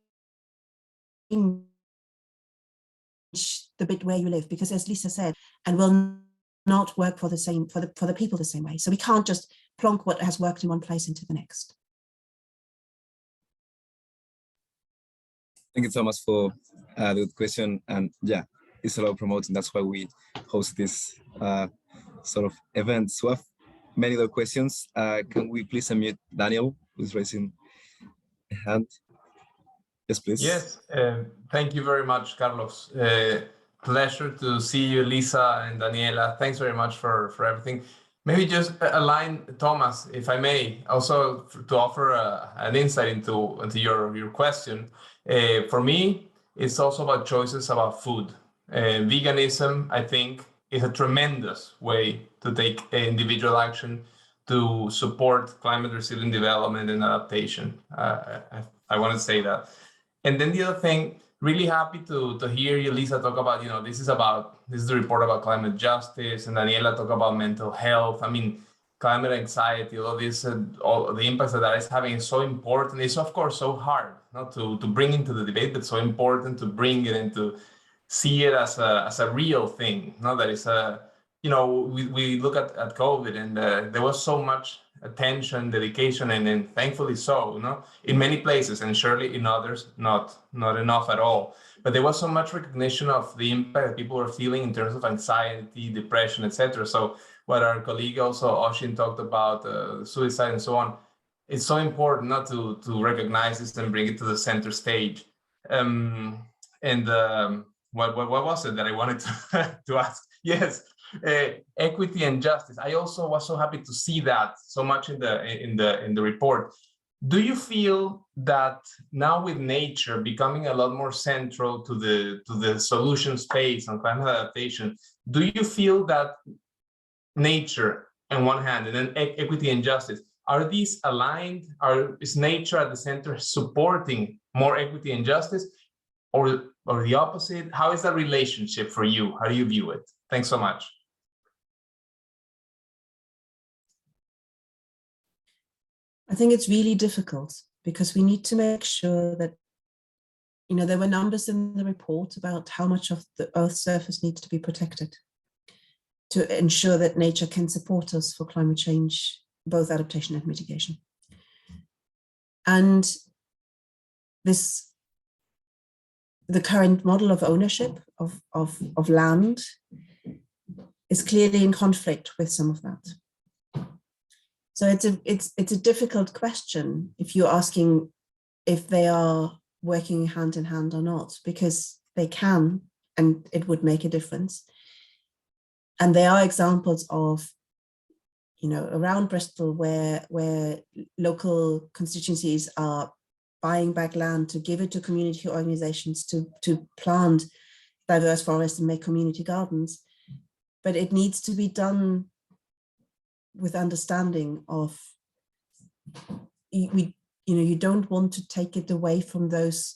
the bit where you live, because as Lisa said, and will not work for the people the same way. So we can't just plonk what has worked in one place into the next. Thank you, Thomas, for the good question. And yeah, it's a lot of promoting. That's why we host this sort of event. So we have many other questions. Can we please unmute Daniel, who's raising a hand? Yes, please. Yes, thank you very much, Carlos. Pleasure to see you, Lisa and Daniela. Thanks very much for everything. Maybe just a line, Thomas, if I may, also to offer an insight into your question. For me, it's also about choices about food. Veganism, I think, is a tremendous way to take individual action to support climate resilient development and adaptation. I want to say that. And then the other thing, really happy to hear you, Lisa, talk about, this is the report about climate justice, and Daniela talk about mental health. I mean, climate anxiety, all this, all the impacts that is having is so important. It's of course so hard not to bring into the debate, but so important to bring it and to see it as a real thing. That is we look at COVID, and there was so much attention, dedication, and thankfully so, in many places, and surely in others, not enough at all. But there was so much recognition of the impact that people were feeling in terms of anxiety, depression, etc. So what our colleague also, Oshin, talked about, suicide and so on, it's so important not to recognize this and bring it to the center stage. What was it that I wanted to ask? Yes. Equity and justice. I also was so happy to see that so much in the report. Do you feel that now with nature becoming a lot more central to the solution space on climate adaptation, do you feel that nature on one hand and then equity and justice, are these aligned? Is nature at the center supporting more equity and justice? or the opposite? How is that relationship for you? How do you view it? Thanks so much. I think it's really difficult because we need to make sure that, you know, there were numbers in the report about how much of the Earth's surface needs to be protected to ensure that nature can support us for climate change, both adaptation and mitigation. And the current model of ownership of land is clearly in conflict with some of that. So it's a difficult question if you're asking if they are working hand in hand or not, because they can, and it would make a difference. And there are examples of, you know, around Bristol where local constituencies are buying back land to give it to community organizations to plant diverse forests and make community gardens. But it needs to be done with understanding of, you don't want to take it away from those.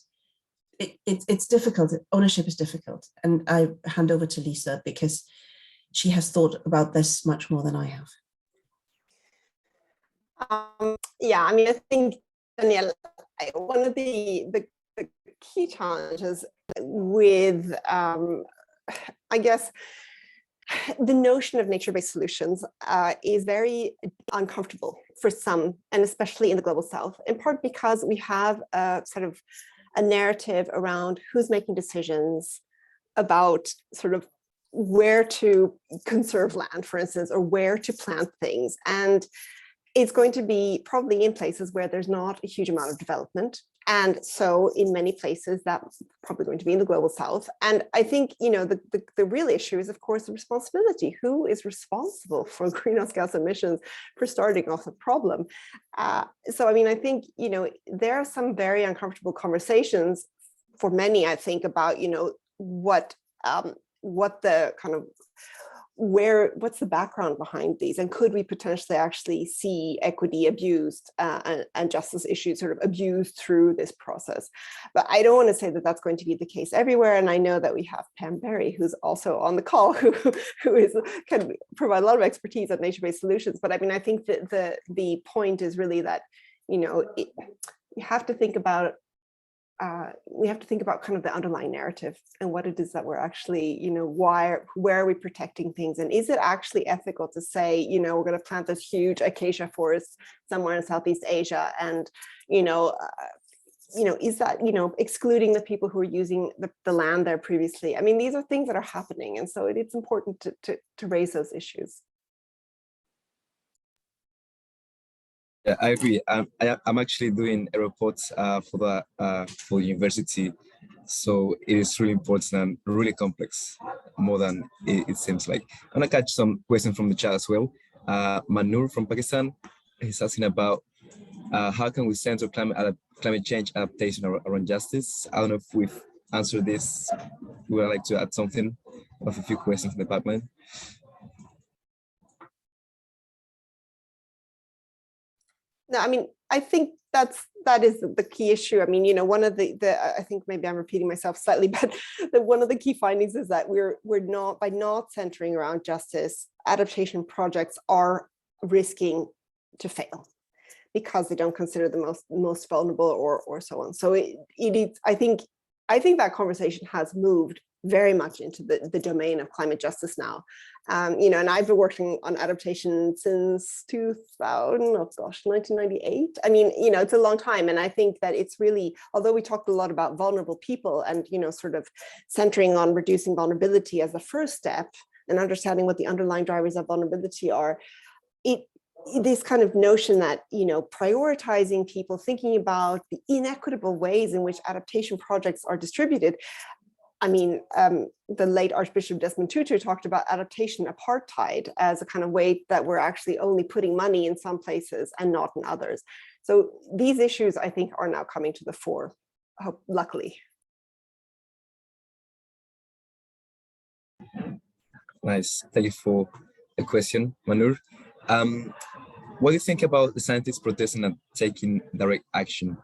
It's difficult. Ownership is difficult. And I hand over to Lisa because she has thought about this much more than I have. Yeah, I mean, I think, Danielle, one of the key challenges with, I guess, the notion of nature-based solutions is very uncomfortable for some, and especially in the global south, in part because we have a sort of a narrative around who's making decisions about sort of where to conserve land, for instance, or where to plant things. And it's going to be probably in places where there's not a huge amount of development. And so in many places that's probably going to be in the global south. And I think, you know, the real issue is, of course, the responsibility. Who is responsible for greenhouse gas emissions for starting off a problem? So, I mean, I think, you know, there are some very uncomfortable conversations for many, I think, about, you know, what the kind of what's the background behind these, and could we potentially actually see equity abused and justice issues sort of abused through this process? But I don't want to say that that's going to be the case everywhere. And I know that we have Pam Berry, who's also on the call, who can provide a lot of expertise on nature-based solutions. But I mean, I think that the point is really that, you know, you have to think about kind of the underlying narrative and what it is that we're actually, you know, where are we protecting things? And is it actually ethical to say, you know, we're going to plant this huge acacia forest somewhere in Southeast Asia, and, you know, is that, you know, excluding the people who are using the land there previously? I mean, these are things that are happening. And so it's important to raise those issues. Yeah, I agree. I'm actually doing a report for university, so it is really important and really complex, more than it seems like. I'm gonna catch some questions from the chat as well. Manur from Pakistan is asking about how can we center climate change adaptation around justice? I don't know if we've answered this. We would like to add something of a few questions in the pipeline. No, I mean, I think that is the key issue. I mean, you know, one of the I think maybe I'm repeating myself slightly, but one of the key findings is that by not centering around justice, adaptation projects are risking to fail because they don't consider the most vulnerable or so on. So it is, I think that conversation has moved very much into the domain of climate justice now. You know, and I've been working on adaptation since 1998. I mean, you know, it's a long time. And I think that it's really, although we talked a lot about vulnerable people and, you know, sort of centering on reducing vulnerability as the first step and understanding what the underlying drivers of vulnerability are, this kind of notion that, you know, prioritizing people, thinking about the inequitable ways in which adaptation projects are distributed. I mean, the late Archbishop Desmond Tutu talked about adaptation apartheid as a kind of way that we're actually only putting money in some places and not in others. So these issues, I think, are now coming to the fore, luckily. Nice. Thank you for the question, Manur. What do you think about the scientists protesting and taking direct action?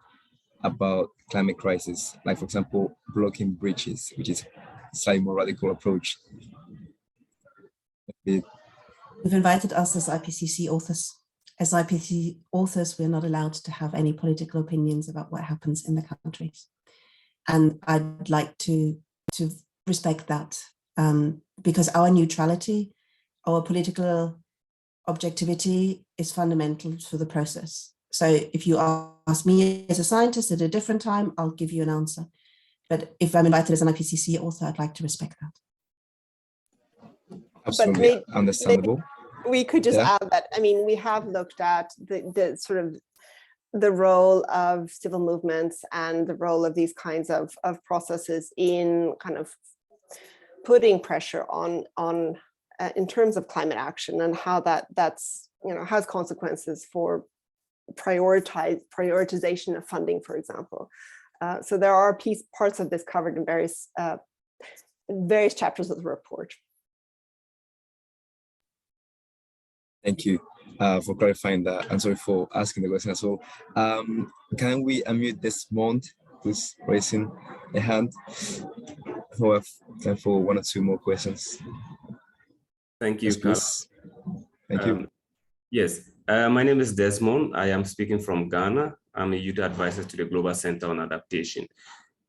about climate crisis, like for example, blocking bridges, which is a slightly more radical approach. We've invited us as IPCC authors. As IPCC authors, we're not allowed to have any political opinions about what happens in the countries. And I'd like to respect that, because our neutrality, our political objectivity is fundamental to the process. So if you ask me as a scientist at a different time, I'll give you an answer. But if I'm invited as an IPCC author, I'd like to respect that. Absolutely understandable. We could just add that, I mean, we have looked at the sort of the role of civil movements and the role of these kinds of processes in kind of putting pressure on in terms of climate action, and how that's has consequences for prioritization of funding, for example. So there are parts of this covered in various chapters of the report. Thank you for clarifying that, and sorry for asking the question as well. Can we unmute Desmond, who's raising a hand? We have time for one or two more questions. Thank you, yes, please. Thank you. Yes, my name is Desmond. I am speaking from Ghana. I'm a youth advisor to the Global Center on Adaptation.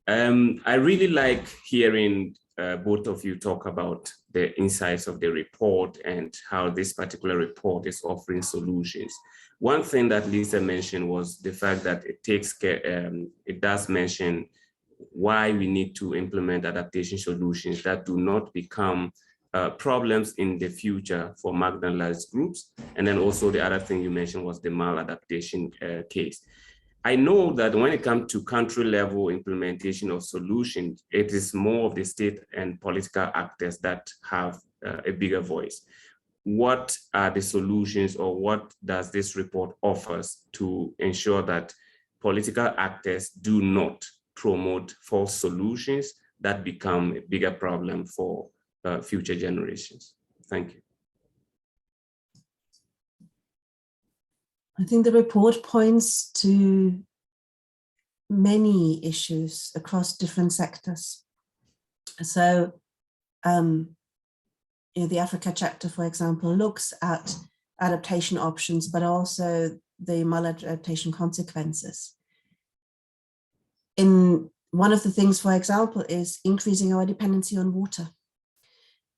I really like hearing both of you talk about the insights of the report and how this particular report is offering solutions. One thing that Lisa mentioned was the fact that it takes care, it does mention why we need to implement adaptation solutions that do not become problems in the future for marginalized groups. And then also the other thing you mentioned was the maladaptation case. I know that when it comes to country level implementation of solutions, it is more of the state and political actors that have a bigger voice. What are the solutions, or what does this report offer to ensure that political actors do not promote false solutions that become a bigger problem for future generations? Thank you. I think the report points to many issues across different sectors. So the Africa chapter, for example, looks at adaptation options, but also the maladaptation consequences. In one of the things, for example, is increasing our dependency on water.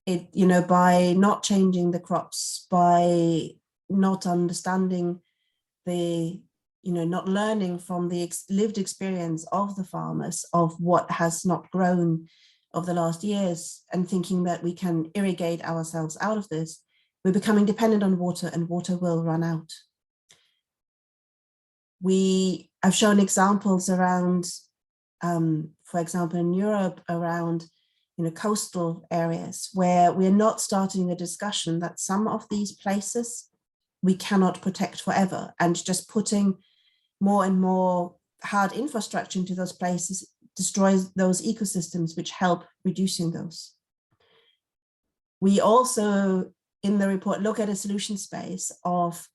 By not changing the crops, by not understanding not learning from the lived experience of the farmers of what has not grown over the last years, and thinking that we can irrigate ourselves out of this, we're becoming dependent on water, and water will run out. I've shown examples around, for example, in Europe, around coastal areas where we're not starting a discussion that some of these places we cannot protect forever, and just putting more and more hard infrastructure into those places destroys those ecosystems which help reducing those. We also, in the report, look at a solution space of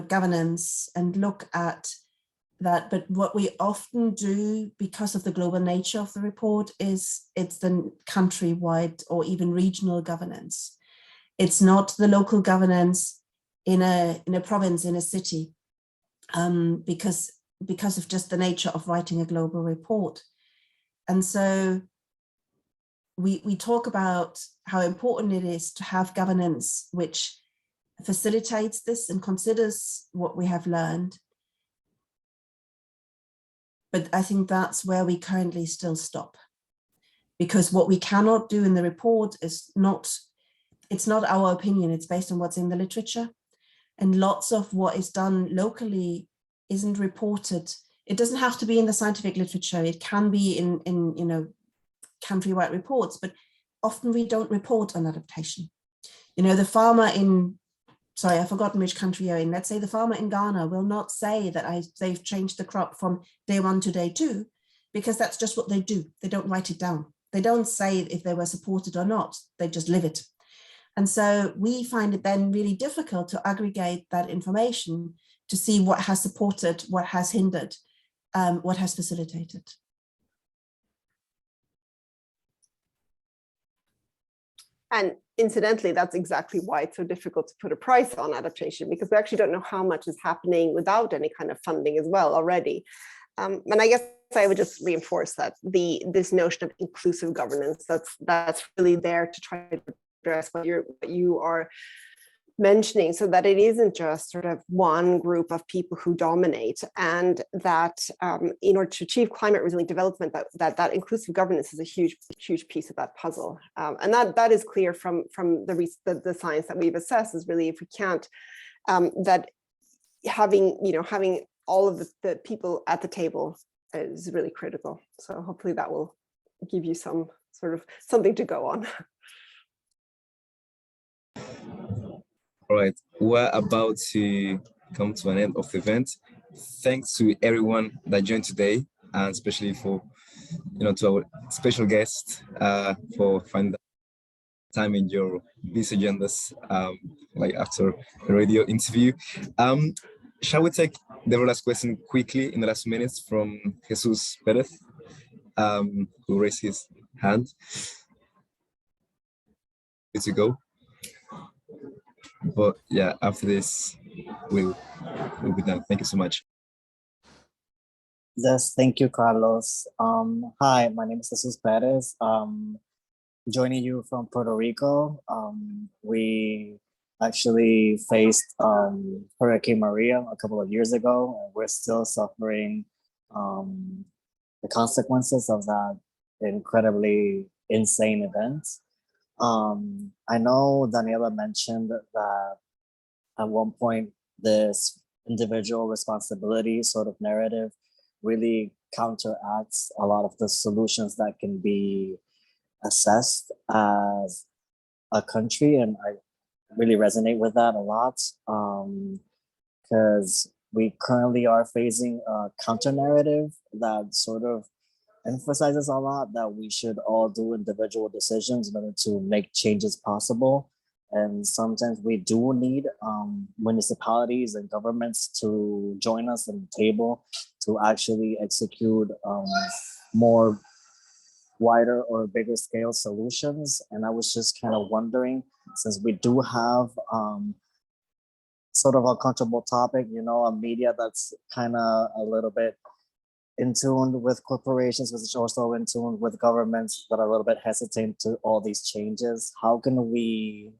governance and look at that, but what we often do, because of the global nature of the report, is it's the countrywide or even regional governance. It's not the local governance in a province, in a city, because of just the nature of writing a global report. And so we talk about how important it is to have governance which facilitates this and considers what we have learned. But I think that's where we currently still stop, because what we cannot do in the report is it's not our opinion, it's based on what's in the literature. And lots of what is done locally isn't reported. It doesn't have to be in the scientific literature. It can be in countrywide reports, but often we don't report on adaptation. The farmer I've forgotten which country you're in. Let's say the farmer in Ghana will not say that they've changed the crop from day 1 to day 2, because that's just what they do. They don't write it down. They don't say if they were supported or not. They just live it. And so we find it then really difficult to aggregate that information to see what has supported, what has hindered. what has facilitated. And incidentally, that's exactly why it's so difficult to put a price on adaptation, because we actually don't know how much is happening without any kind of funding as well already. And I guess I would just reinforce that this notion of inclusive governance, that's really there to try to address what you are mentioning, so that it isn't just sort of one group of people who dominate, and that in order to achieve climate resilient development, that inclusive governance is a huge piece of that puzzle. And that is clear from the science that we've assessed, is really, if we can't, that having all of the people at the table is really critical. So hopefully that will give you some sort of something to go on. All right, we're about to come to an end of the event. Thanks to everyone that joined today, and especially for, to our special guest for finding time in your busy agendas, like after the radio interview. Shall we take the last question quickly in the last minutes from Jesus Perez, who raised his hand? Good to go. But yeah, after this, we'll be done. Thank you so much. Yes, thank you, Carlos. Hi, my name is Jesus Perez. Joining you from Puerto Rico. We actually faced Hurricane Maria a couple of years ago, and we're still suffering the consequences of that incredibly insane event. I know Daniela mentioned that at one point this individual responsibility sort of narrative really counteracts a lot of the solutions that can be assessed as a country, and I really resonate with that a lot, because we currently are facing a counter narrative that sort of emphasizes a lot that we should all do individual decisions in order to make changes possible. And sometimes we do need municipalities and governments to join us at the table to actually execute more wider or bigger scale solutions. And I was just kind of wondering, since we do have sort of a comfortable topic, a media that's kind of a little bit in tune with corporations, which is also in tune with governments that are a little bit hesitant to all these changes. How can we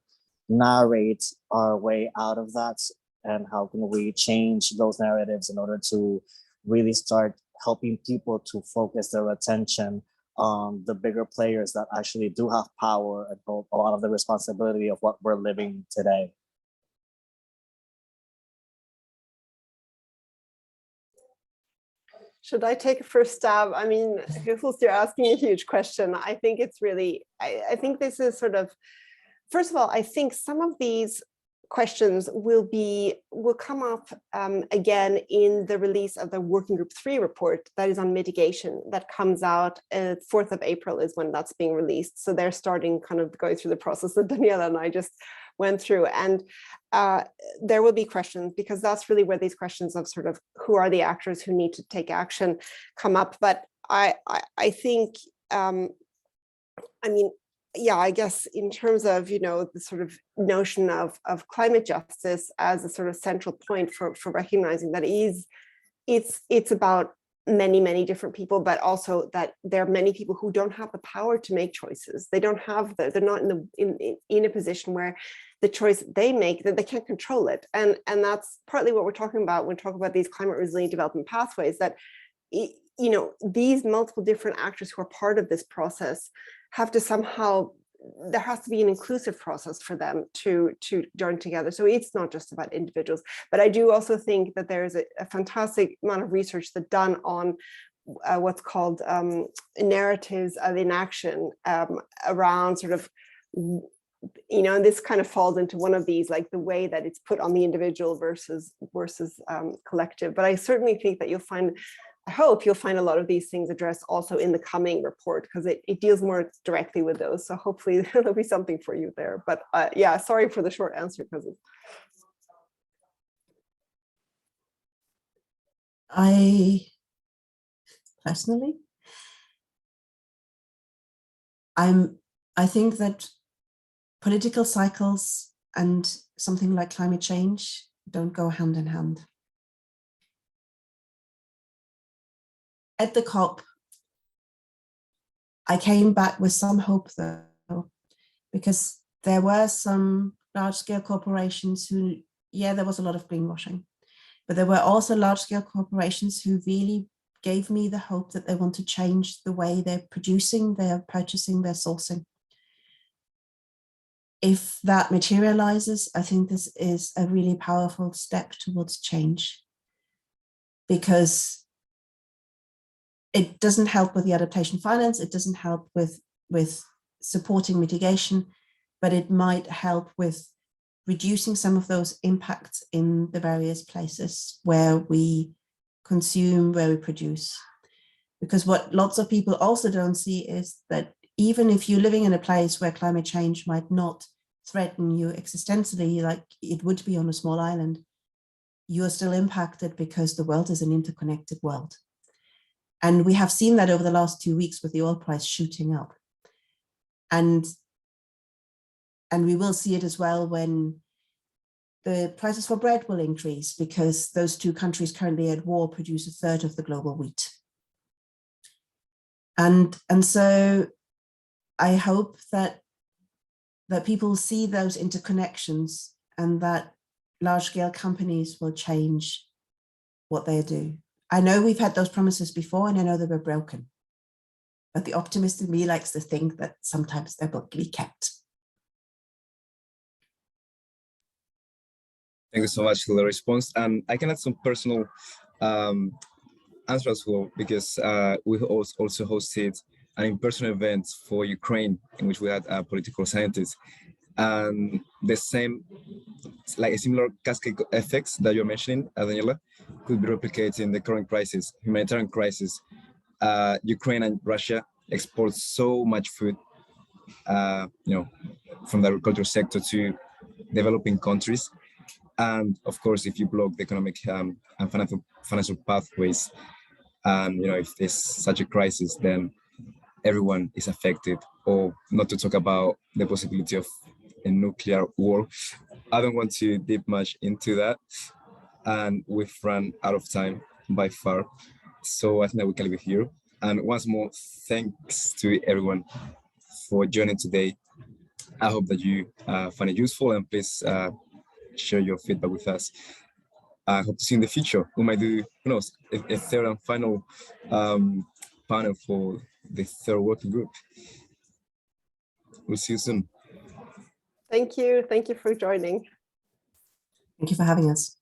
narrate our way out of that? And how can we change those narratives in order to really start helping people to focus their attention on the bigger players that actually do have power and hold a lot of the responsibility of what we're living today? Should I take a first stab? I mean, you're asking a huge question. I think it's really, I think this is sort of, first of all, I think some of these questions will come up again in the release of the Working Group 3 report that is on mitigation, that comes out 4th of April is when that's being released. So they're starting kind of going through the process that Daniela and I just went through. And there will be questions, because that's really where these questions of sort of who are the actors who need to take action come up. But I think, I mean, yeah, I guess in terms of, the sort of notion of climate justice as a sort of central point for recognizing that it's about many different people, but also that there are many people who don't have the power to make choices. They don't have they're not in a position where the choice they make, that they can't control it. And that's partly what we're talking about when we talk about these climate resilient development pathways, that these multiple different actors who are part of this process have to somehow, there has to be an inclusive process for them to join together. So it's not just about individuals, but I do also think that there is a fantastic amount of research that's done on what's called narratives of inaction around sort of, and this kind of falls into one of these, like the way that it's put on the individual versus collective. But I certainly think that I hope you'll find a lot of these things addressed also in the coming report, because it deals more directly with those. So hopefully there'll be something for you there. But yeah, sorry for the short answer, because I personally. I think that political cycles and something like climate change don't go hand in hand. At the COP, I came back with some hope though, because there were some large-scale corporations who, yeah, there was a lot of greenwashing, but there were also large-scale corporations who really gave me the hope that they want to change the way they're producing, they're purchasing, they're sourcing. If that materializes, I think this is a really powerful step towards change, because it doesn't help with the adaptation finance, it doesn't help with supporting mitigation, but it might help with reducing some of those impacts in the various places where we consume, where we produce. Because what lots of people also don't see is that even if you're living in a place where climate change might not threaten you existentially like it would be on a small island, you're still impacted because the world is an interconnected world. And we have seen that over the last 2 weeks with the oil price shooting up. And we will see it as well when the prices for bread will increase, because those two countries currently at war produce a third of the global wheat. And so I hope that people see those interconnections and that large-scale companies will change what they do. I know we've had those promises before, and I know they were broken. But the optimist in me likes to think that sometimes they're brokenly kept. Thank you so much for the response. And I can add some personal answer as well, because we also hosted an in-person event for Ukraine in which we had political scientists. And the same, like a similar cascade effects that you're mentioning, Daniela, could be replicated in the current crisis, humanitarian crisis. Ukraine and Russia export so much food, from the agricultural sector to developing countries. And of course, if you block the economic and financial pathways, and if there's such a crisis, then everyone is affected. Or not to talk about the possibility of a nuclear war. I don't want to deep much into that, and we've run out of time by far. So I think that we can leave it here. And once more, thanks to everyone for joining today. I hope that you find it useful, and please share your feedback with us. I hope to see in the future. We might do, who knows, a third and final panel for the third working group. We'll see you soon. Thank you. Thank you for joining. Thank you for having us.